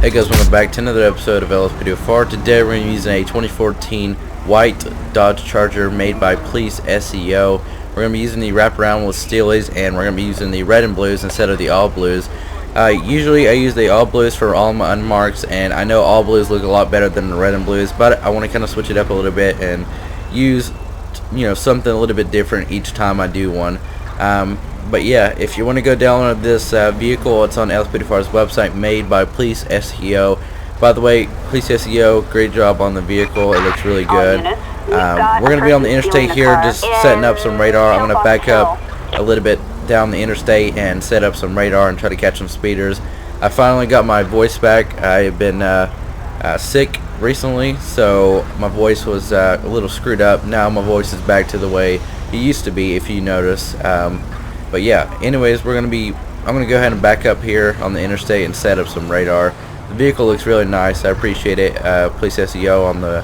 Hey guys, welcome back to another episode of LSPDFR. Today we're going to be using a 2014 white Dodge Charger made by Police SEO. We're going to be using the wraparound with steelies, and we're going to be using the red and blues instead of the all blues. Usually I use the all blues for all my unmarks, and I know all blues look a lot better than the red and blues, but I want to kind of switch it up a little bit and use, something a little bit different each time I do one. But yeah, if you want to go download this vehicle, it's on LSPDFR's website, made by Police SEO. By the way, Police SEO, great job on the vehicle. It looks really good. We're going to be on the interstate here, just setting up some radar. I'm going to back up a little bit down the interstate and set up some radar and try to catch some speeders. I finally got my voice back. I've been sick recently, so my voice was a little screwed up. Now my voice is back to the way it used to be, if you notice. But yeah, anyways, I'm gonna go ahead and back up here on the interstate and set up some radar. The vehicle looks really nice. I appreciate it. Police SEO on the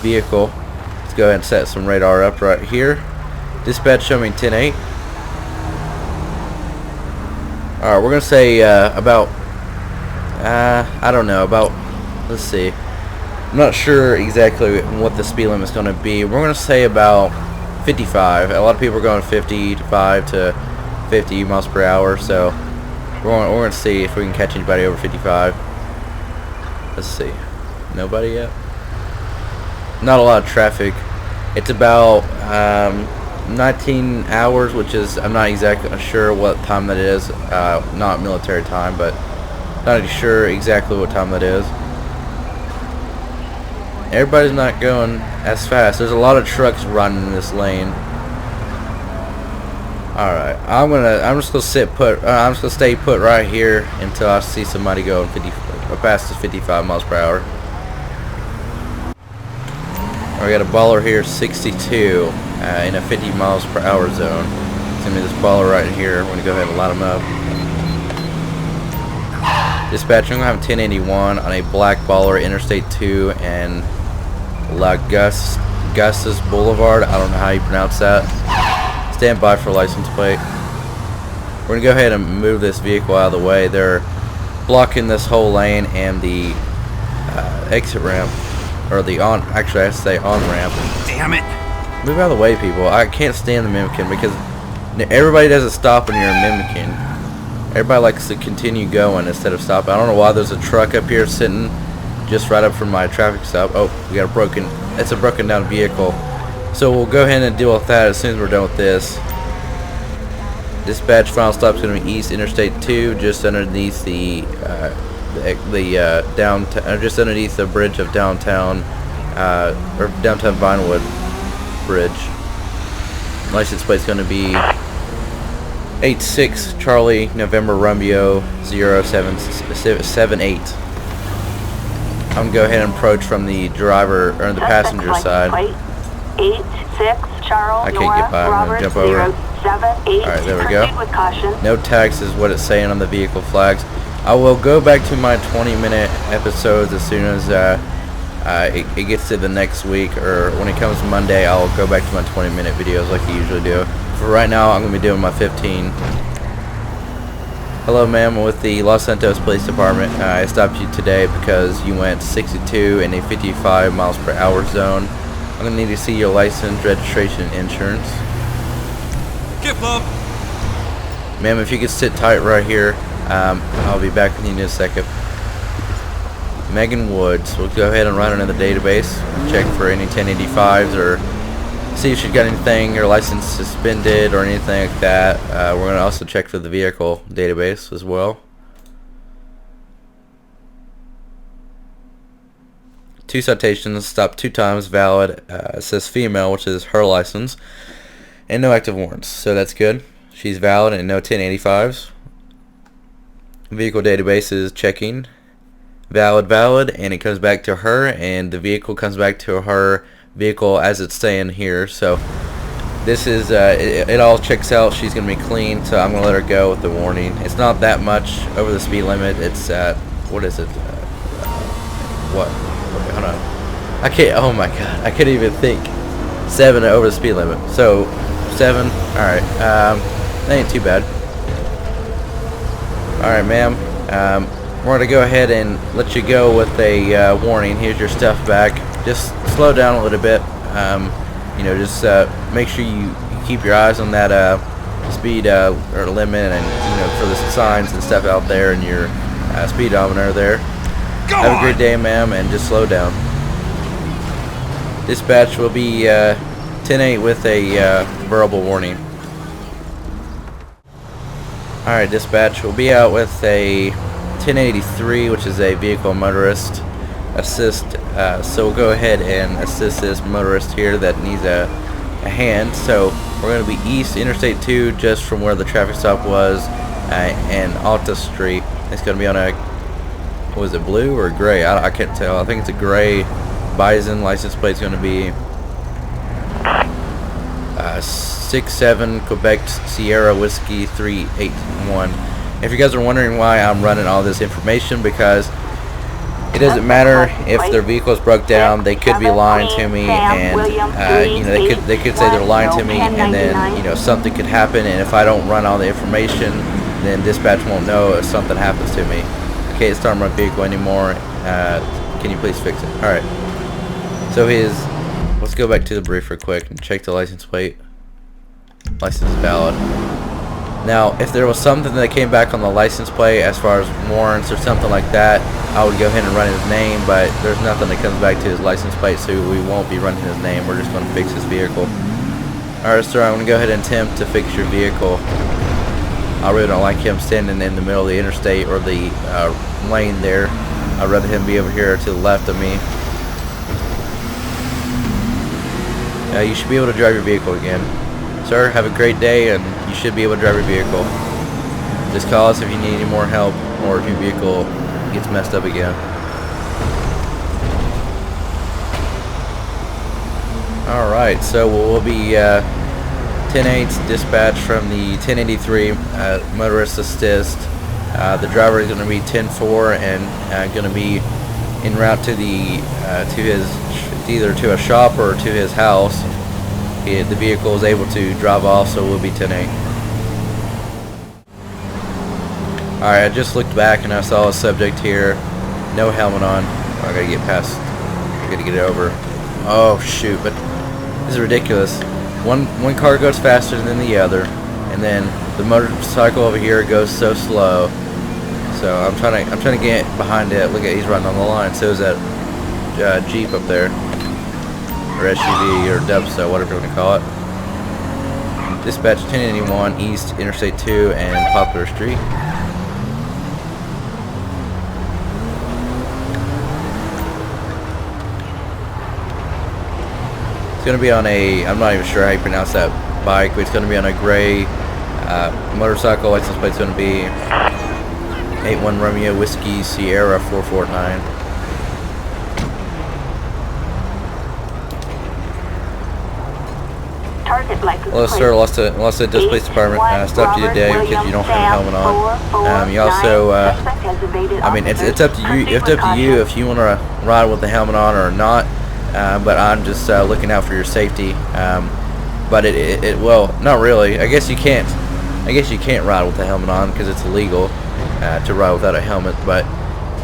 vehicle. Let's go ahead and set some radar up right here. Dispatch show me 10-8. Alright, we're gonna say about I don't know, let's see. I'm not sure exactly what the speed limit is gonna be. We're gonna say about 55. A lot of people are going 55 to 50 miles per hour, so we're going to see if we can catch anybody over 55. Let's see. Nobody yet? Not a lot of traffic. It's about 19 hours, which is, I'm not exactly sure what time that is. Not military time, but not sure exactly what time that is. Everybody's not going as fast. There's a lot of trucks running in this lane. Alright, I'm just gonna sit put. I'm just gonna stay put right here until I see somebody going past 55 miles per hour. We got a baller here, 62, in a 50 miles per hour zone. It's gonna be this baller right here. We're gonna go ahead and light him up. Dispatch, I'm gonna have 1081 on a black baller, Interstate 2 and Gustus Boulevard. I don't know how you pronounce that. Stand by for license plate. We're going to go ahead and move this vehicle out of the way. They're blocking this whole lane and the exit ramp, or the actually I have to say on-ramp. Damn it! Move out of the way, people. I can't stand the mimicking, because everybody doesn't stop when you're mimicking. Everybody likes to continue going instead of stopping. I don't know why there's a truck up here sitting just right up from my traffic stop. Oh, we got it's a broken down vehicle. So we'll go ahead and deal with that as soon as we're done with this. Dispatch, final stop is going to be East Interstate 2, just underneath the downtown, just underneath the bridge of downtown, or downtown Vinewood Bridge. License plate is going to be 86 Charlie November Romeo 0778. I'm going to go ahead and approach from the driver or the passenger side. 86 Charles I can't get by. I'm going to jump over. Alright, there we go. No tags is what it's saying on the vehicle flags. I will go back to my 20-minute episodes as soon as it gets to the next week, or when it comes to Monday, I'll go back to my 20-minute videos like I usually do. For right now, I'm going to be doing my 15. Hello, ma'am, with the Los Santos Police Department. I stopped you today because you went 62 in a 55 miles per hour zone. I'm going to need to see your license, registration, and insurance. Get up! Ma'am, if you could sit tight right here, I'll be back with you in a second. Megan Woods. We'll go ahead and run another database. Check for any 1085s, or see if she's got anything, her license suspended or anything like that. We're going to also check for the vehicle database as well. 2 citations, stopped 2 times, valid. It says female, which is her license, and no active warrants, so that's good. She's valid and no 1085s. Vehicle database is checking, valid, and it comes back to her, and the vehicle comes back to her vehicle as it's saying here. So this is it all checks out. She's gonna be clean, so I'm gonna let her go with the warning. It's not that much over the speed limit. It's what is it? What? Hold on. I can't. Oh my god, I couldn't even think. 7 over the speed limit. So 7. All right. That ain't too bad. Alright, ma'am. we're going to go ahead and let you go with a warning. Here's your stuff back. Just slow down a little bit. You know, just make sure you keep your eyes on that speed or limit, and you know, for the signs and stuff out there, and your speedometer there. Have a great day, ma'am, and just slow down. Dispatch will be 10-8 with a verbal warning. Alright, dispatch, we'll be out with a 1083, which is a vehicle motorist assist. So we'll go ahead and assist this motorist here that needs a hand. So we're going to be east Interstate 2, just from where the traffic stop was, and Alta Street. It's going to be on a, was it blue or gray? I can't tell. I think it's a gray Bison. License plate's going to be 67 Quebec Sierra Whiskey 381. If you guys are wondering why I'm running all this information, because it doesn't matter if their vehicles broke down. They could be lying to me, and you know, they could say they're lying to me, and then you know, something could happen, and if I don't run all the information, then dispatch won't know if something happens to me. I can't start my vehicle anymore. Can you please fix it? All right. So let's go back to the brief real quick and check the license plate. License is valid. Now, if there was something that came back on the license plate as far as warrants or something like that, I would go ahead and run his name, but there's nothing that comes back to his license plate, so we won't be running his name. We're just going to fix his vehicle. Alright, sir, I'm going to go ahead and attempt to fix your vehicle. I really don't like him standing in the middle of the interstate or the lane there. I'd rather him be over here to the left of me. You should be able to drive your vehicle again. Sir, have a great day, and you should be able to drive your vehicle. Just call us if you need any more help, or if your vehicle gets messed up again. Alright, so we'll be 10-8 dispatch from the 1083 motorist assist. The driver is going to be 10-4 and going to be en route to either to a shop or to his house. The vehicle is able to drive off, so we'll be 10-8. Alright, I just looked back and I saw a subject here, no helmet on. I gotta get past, I gotta get it over. Oh shoot, but this is ridiculous. One car goes faster than the other, and then the motorcycle over here goes so slow. So I'm trying to get behind it. Look at, he's running on the line. So is that Jeep up there, or SUV, or Dubso, whatever you want to call it. Dispatch 1081 East Interstate 2 and Poplar Street. It's going to be on a, I'm not even sure how you pronounce that bike, but it's going to be on a gray motorcycle. License plate's going to be 81 Romeo Whiskey Sierra 449. Hello, sir. Lost the police department. Stopped you today because you don't have a helmet on. You also, I mean, it's up to you. It's up to you if you want to ride with the helmet on or not. But I'm just looking out for your safety. But well, not really. I guess you can't ride with the helmet on because it's illegal to ride without a helmet. But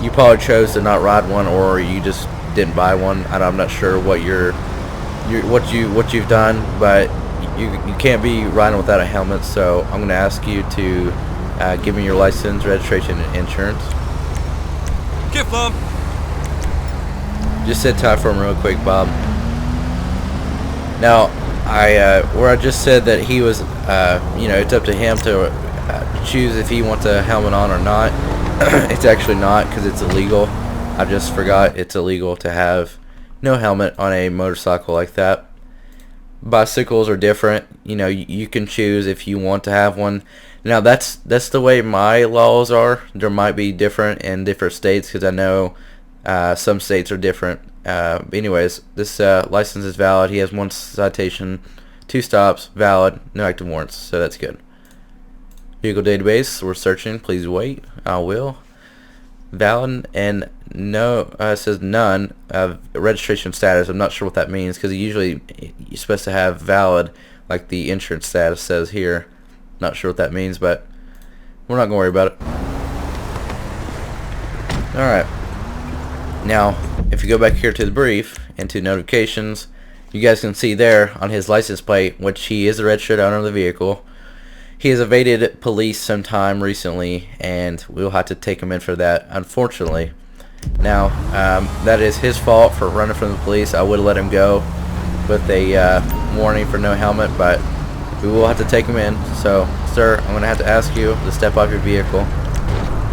you probably chose to not ride one, or you just didn't buy one. I'm not sure what what you've done, but you can't be riding without a helmet. So I'm going to ask you to give me your license, registration, and insurance. Get Bob. Just sit tight for him real quick, Bob. Now, where I just said that he was, you know, it's up to him to choose if he wants a helmet on or not. It's actually not, because it's illegal. I just forgot it's illegal to have no helmet on a motorcycle like that. Bicycles are different. You know, you can choose if you want to have one. Now that's the way my laws are. There might be different in different states, because I know some states are different. Anyways, this license is valid. He has 1 citation, 2 stops, valid, no active warrants, so that's good. Vehicle database, we're searching. Please wait. I will. Valid, and no, it says none. Registration status, I'm not sure what that means, because usually you're supposed to have valid, like the insurance status says here. Not sure what that means, but we're not going to worry about it. Alright. Now, if you go back here to the brief and to notifications, you guys can see there on his license plate, which he is the registered owner of the vehicle. He has evaded police sometime recently, and we'll have to take him in for that, unfortunately. Now, that is his fault for running from the police. I would have let him go with a warning for no helmet, but we will have to take him in. So, sir, I'm going to have to ask you to step off your vehicle,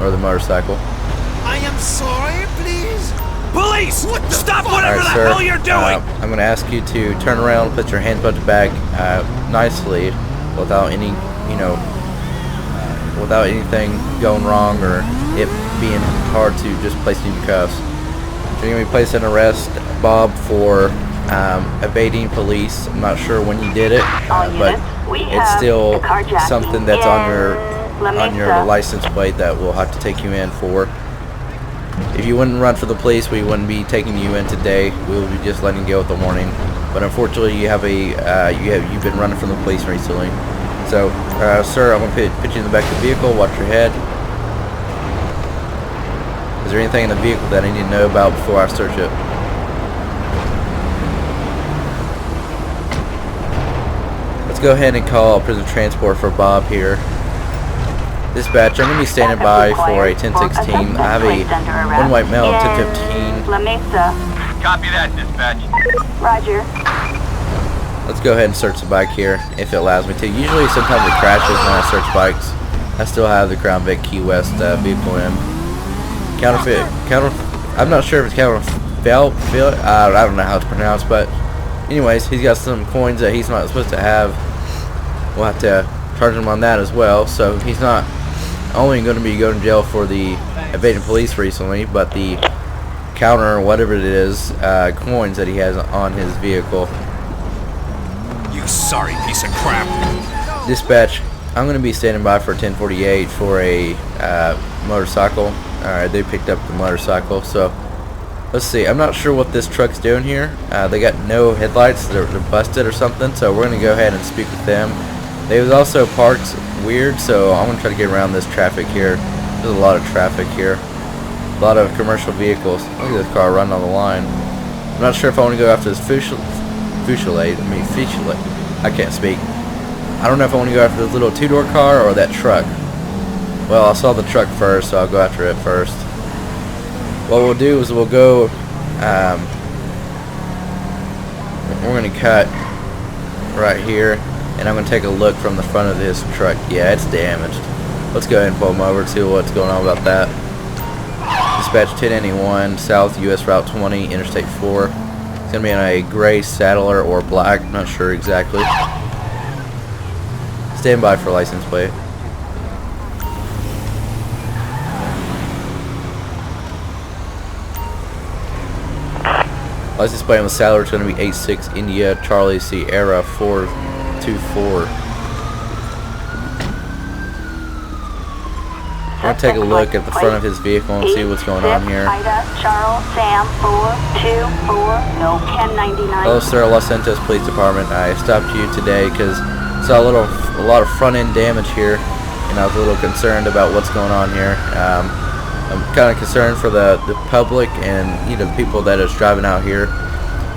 or the motorcycle. I am sorry, please. Police! What the Stop fuck? whatever Alright, the sir, hell you're doing! I'm going to ask you to turn around, put your hands behind your back nicely, without any, without anything going wrong or it being hard to just place you in cuffs. You're going to be placed in arrest, Bob, for evading police. I'm not sure when you did it, but it's still something that's on your license plate that we'll have to take you in for. If you wouldn't run for the police, we wouldn't be taking you in today. We will be just letting you go with the warning. But unfortunately, you have you've been running from the police recently. So, sir, I'm going to put you in the back of the vehicle. Watch your head. Is there anything in the vehicle that I need to know about before I search it? Let's go ahead and call prison transport for Bob here. Dispatch, I'm going to be standing by for a 1016. I have a one white male 1015. La Mesa. Copy that, dispatch. Roger. Let's go ahead and search the bike here, if it allows me to. Usually, sometimes it crashes when I search bikes. I still have the Crown Vic Key West vehicle in. Counterfeit. I'm not sure if it's counterfeit. I don't know how it's pronounced, but anyways, he's got some coins that he's not supposed to have. We'll have to charge him on that as well. So he's not only going to be going to jail for the evading police recently, but the counter or whatever it is, coins that he has on his vehicle. You sorry piece of crap. Dispatch, I'm going to be standing by for 1048 for a motorcycle. Alright, they picked up the motorcycle. So let's see. I'm not sure what this truck's doing here. They got no headlights. They're busted or something. So we're going to go ahead and speak with them. They was also parked weird, so I'm going to try to get around this traffic here. There's a lot of traffic here. A lot of commercial vehicles. Look at this car running on the line. I'm not sure if I want to go after this Fuchilade. I can't speak. I don't know if I want to go after this little two-door car or that truck. Well, I saw the truck first, so I'll go after it first. What we'll do is we'll go, we're going to cut right here, and I'm going to take a look from the front of this truck. Yeah, it's damaged. Let's go ahead and pull them over and see what's going on about that. Dispatch 1081 South US Route 20 Interstate 4. It's going to be in a gray Saddler or black, I'm not sure exactly. Stand by for license plate. License plate on the Saddler is going to be 86 India Charlie Sierra 424. I'm going to take a look at the front of his vehicle and see what's going on here. Charles Sam 424, no 1099. Hello, sir, Los Santos Police Department. I stopped you today because I saw a lot of front end damage here, and I was a little concerned about what's going on here. I'm kind of concerned for the public and the people that is driving out here.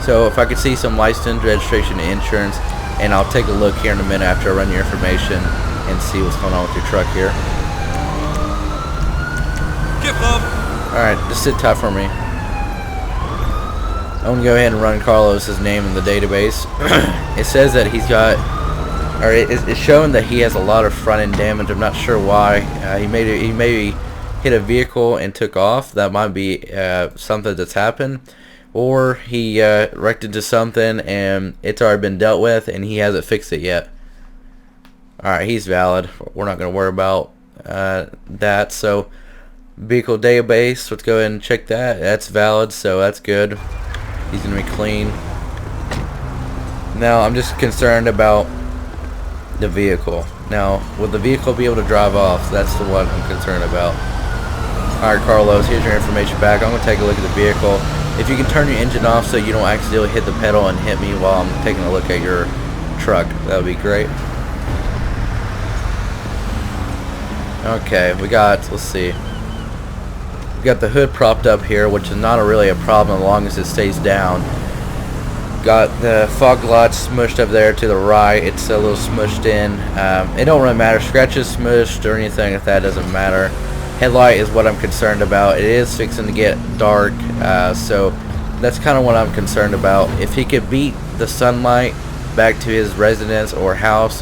So if I could see some license, registration, and insurance, and I'll take a look here in a minute after I run your information and see what's going on with your truck here. Alright, just sit tight for me. I'm going to go ahead and run Carlos's name in the database. It says that he's got, or it's showing that he has a lot of front end damage. I'm not sure why. He maybe hit a vehicle and took off. That might be something that's happened. Or he wrecked into something and it's already been dealt with and he hasn't fixed it yet. Alright, he's valid. We're not going to worry about that. So vehicle database, let's go ahead and check that. That's valid, so that's good. He's going to be clean. Now I'm just concerned about the vehicle. Now, will the vehicle be able to drive off? That's the one I'm concerned about. Alright, Carlos, here's your information back. I'm going to take a look at the vehicle. If you can turn your engine off so you don't accidentally hit the pedal and hit me while I'm taking a look at your truck, that would be great. Okay, we got, let's see. got the hood propped up here, which is not really a problem as long as it stays down. Got the fog lights smushed up there to the right. It's a little smushed in. It don't really matter. Scratches smushed or anything like that doesn't matter. Headlight is what I'm concerned about. It is fixing to get dark, so that's kind of what I'm concerned about. If he could beat the sunlight back to his residence or house,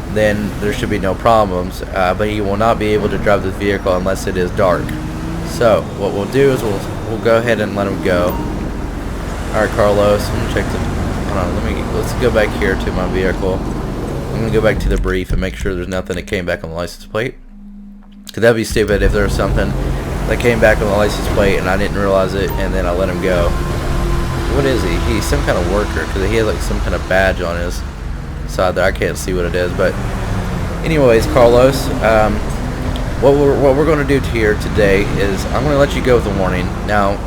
then there should be no problems, but he will not be able to drive this vehicle unless it is dark. So what we'll do is we'll go ahead and let him go. Alright, Carlos, I'm gonna check the, hold on, let's go back here to my vehicle. I'm gonna go back to the brief and make sure there's nothing that came back on the license plate, because that'd be stupid if there was something that came back on the license plate and I didn't realize it and then I let him go. What is he? He's some kind of worker, because he has like some kind of badge on his side there. I can't see what it is, but anyways, Carlos, what we're going to do here today is I'm going to let you go with a warning. Now,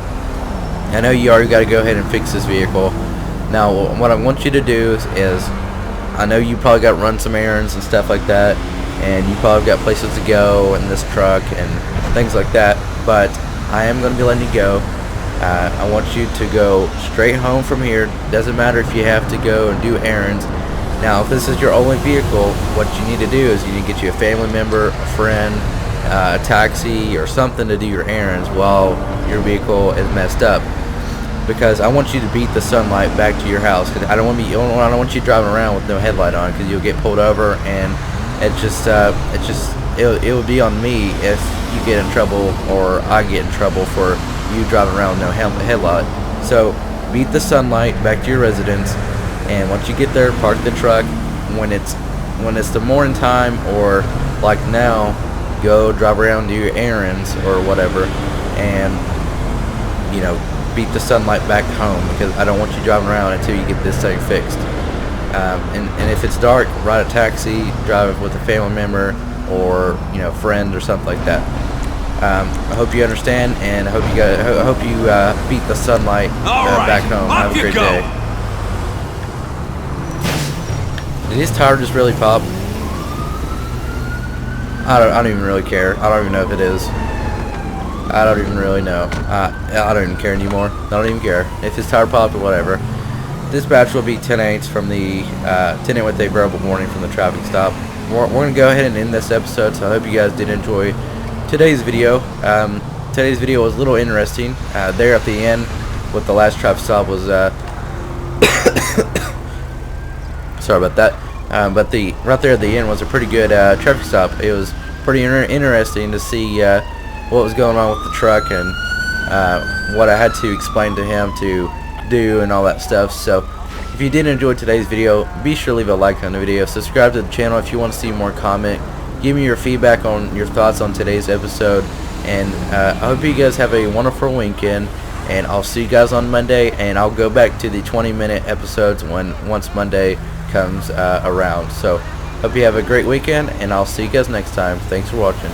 I know you already got to go ahead and fix this vehicle. Now, what I want you to do is I know you probably got to run some errands and stuff like that, and you probably got places to go in this truck and things like that, but I am going to be letting you go. I want you to go straight home from here. Doesn't matter if you have to go and do errands. Now, if this is your only vehicle, what you need to do is you need to get you a family member, a friend, a taxi, or something to do your errands while your vehicle is messed up. Because I want you to beat the sunlight back to your house. Because I don't want you driving around with no headlight on, because you'll get pulled over, and it would be on me if you get in trouble or I get in trouble for you driving around with no headlight. So beat the sunlight back to your residence, and once you get there, park the truck. When it's the morning time or like now, go drive around, do your errands or whatever, and you know, beat the sunlight back home, because I don't want you driving around until you get this thing fixed. And if it's dark, ride a taxi, drive with a family member or friend or something like that. I hope you understand, and I hope you beat the sunlight back home. Have a great day. Did his tire just really pop? I don't even really care. I don't even know if it is. I don't even really know. I don't even care anymore. I don't even care if his tire popped or whatever. Dispatch will be 10-8 from the 10-8 with a verbal warning from the traffic stop. We're going to go ahead and end this episode, so I hope you guys did enjoy today's video. Today's video was a little interesting. There at the end with the last traffic stop was sorry about that, but right there at the end was a pretty good traffic stop. It was pretty interesting to see what was going on with the truck and what I had to explain to him to do and all that stuff. So if you did enjoy today's video, be sure to leave a like on the video, subscribe to the channel if you want to see more comment, give me your feedback on your thoughts on today's episode, and I hope you guys have a wonderful weekend, and I'll see you guys on Monday, and I'll go back to the 20-minute episodes once Monday comes around. So hope you have a great weekend, and I'll see you guys next time. Thanks for watching.